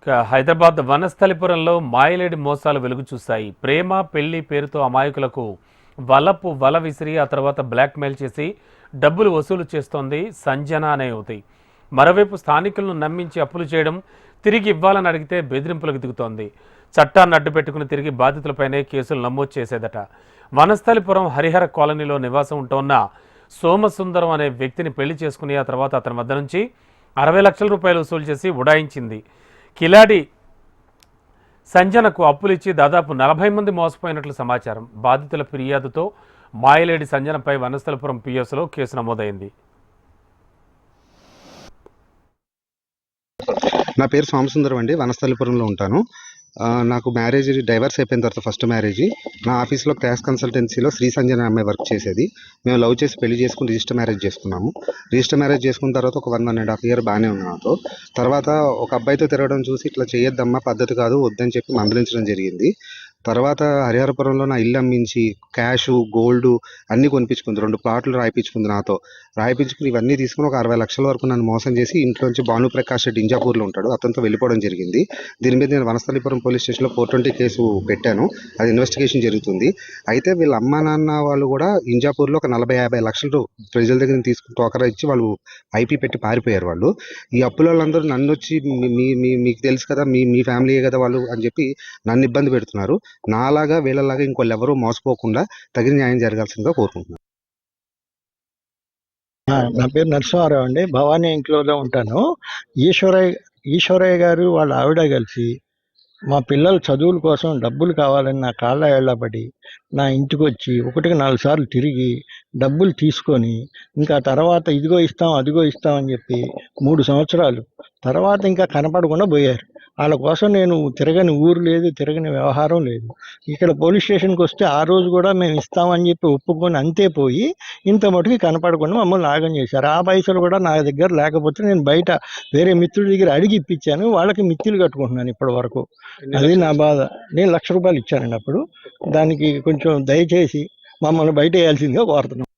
హైదరాబాద్ వనస్థలిపురంలో మాయలేడి మోసాలు వెలుగు చూశాయి. ప్రేమ పెళ్లి పేరుతో అమాయకులకు వల విసిరి ఆ తర్వాత బ్లాక్మెయిల్ చేసి డబ్బులు వసూలు చేస్తోంది సంజన అనే యువతి. మరోవైపు స్థానికులను నమ్మించి అప్పులు చేయడం, తిరిగి ఇవ్వాలని అడిగితే బెదిరింపులకు దిగుతోంది. చట్టాన్ని అడ్డు పెట్టుకుని తిరిగి బాధితులపైనే కేసులు నమోదు చేసేదట. వనస్థలిపురం హరిహర కాలనీలో నివాసం ఉంటోన్న సోమసుందరం అనే వ్యక్తిని పెళ్లి చేసుకుని ఆ తర్వాత అతని వద్ద నుంచి 60 లక్షల రూపాయలు వసూలు చేసి ఉడాయించింది. కిలాడి సంజనకు అప్పులిచ్చి దాదాపు 40 మంది మోసపోయినట్లు సమాచారం. బాధితుల ఫిర్యాదుతో మాయలేడి సంజనపై వనస్థలపురం పిఎస్లో కేసు నమోదైంది. నా పేరు సోమసుందరం అండి. వనస్థలిపురంలో ఉంటాను. నాకు మ్యారేజ్ డైవర్స్ అయిపోయిన తర్వాత ఫస్ట్ మ్యారేజ్ నా ఆఫీస్లో క్యాష్ కన్సల్టెన్సీలో శ్రీ సంజన అమ్మాయి వర్క్ చేసేది. మేము లవ్ చేసి పెళ్లి చేసుకుని రిజిస్టర్ మ్యారేజ్ చేసుకున్నాము. రిజిస్టర్ మ్యారేజ్ చేసుకున్న తర్వాత ఒక 1.5 ఇయర్ బాగానే ఉంది నాతో. తర్వాత ఒక అబ్బాయితో తిరగడం చూసి ఇట్లా చేయొద్దమ్మా, పద్ధతి కాదు, వద్దని చెప్పి మందలించడం జరిగింది. తర్వాత హరిహరపురంలో నా ఇల్లు అమ్మించి క్యాష్ గోల్డ్ అన్నీ కొనిపించుకుంది. 2 ప్లాట్లు రాయిపించుకుంది నాతో. రాయిపించుకుని ఇవన్నీ తీసుకుని ఒక 60 లక్షల వరకు నన్ను మోసం చేసి ఇంట్లోంచి భానుప్రకాష్ రెడ్డి ఇంజాపూర్లో ఉంటాడు, అతనితో వెళ్ళిపోవడం జరిగింది. దీని మీద నేను వనస్థలిపురం పోలీస్ స్టేషన్లో 420 కేసు పెట్టాను. అది ఇన్వెస్టిగేషన్ జరుగుతుంది. అయితే వీళ్ళ అమ్మా నాన్న వాళ్ళు కూడా ఇంజాపూర్లో ఒక 40-50 లక్షలు ప్రజల దగ్గర తీసుకుని టోకరా ఇచ్చి వాళ్ళు ఐపీ పెట్టి పారిపోయారు. వాళ్ళు ఈ అప్పుల వాళ్ళందరూ నన్ను వచ్చి మీకు తెలుసు కదా, మీ ఫ్యామిలీయే కదా వాళ్ళు అని చెప్పి నన్ను ఇబ్బంది పెడుతున్నారు. నాలాగా వీళ్ళలాగా ఇంకోళ్ళు ఎవరూ మోసపోకుండా తగిన న్యాయం జరగాల్సిందిగా కోరుకుంటున్నాను. నా పేరు నరసింహారావు అండి. భవానీ ఇంట్లోనే ఉంటాను. ఈశ్వరయ్య గారు వాళ్ళ ఆవిడ కలిసి మా పిల్లల చదువుల కోసం డబ్బులు కావాలని నా కాళ్ళ ఏళ్లబడి నా ఇంటికి వచ్చి 1-4 సార్లు తిరిగి డబ్బులు తీసుకొని ఇంకా తర్వాత ఇదిగో ఇస్తాం అదిగో ఇస్తాం అని చెప్పి 3 సంవత్సరాలు తర్వాత ఇంకా కనపడకుండా పోయారు. వాళ్ళ కోసం నేను తిరగని ఊరు లేదు, తిరగని వ్యవహారం లేదు. ఇక్కడ పోలీస్ స్టేషన్కి వస్తే ఆ రోజు కూడా మేము ఇస్తామని చెప్పి ఒప్పుకొని అంతే పోయి ఇంత మటుకు కనపడకుండా మమ్మల్ని ఆగం చేశారు. ఆ పైసలు కూడా నా దగ్గర లేకపోతే నేను బయట వేరే మిత్రుడి దగ్గర అడిగి ఇప్పించాను. వాళ్ళకి మిత్తులు కట్టుకుంటున్నాను ఇప్పటి వరకు. అది నా బాధ. నేను 1,00,000 రూపాయలు ఇచ్చానండి అప్పుడు. దానికి కొంచెం దయచేసి మమ్మల్ని బయట వేయాల్సిందిగా కోరుతున్నాను.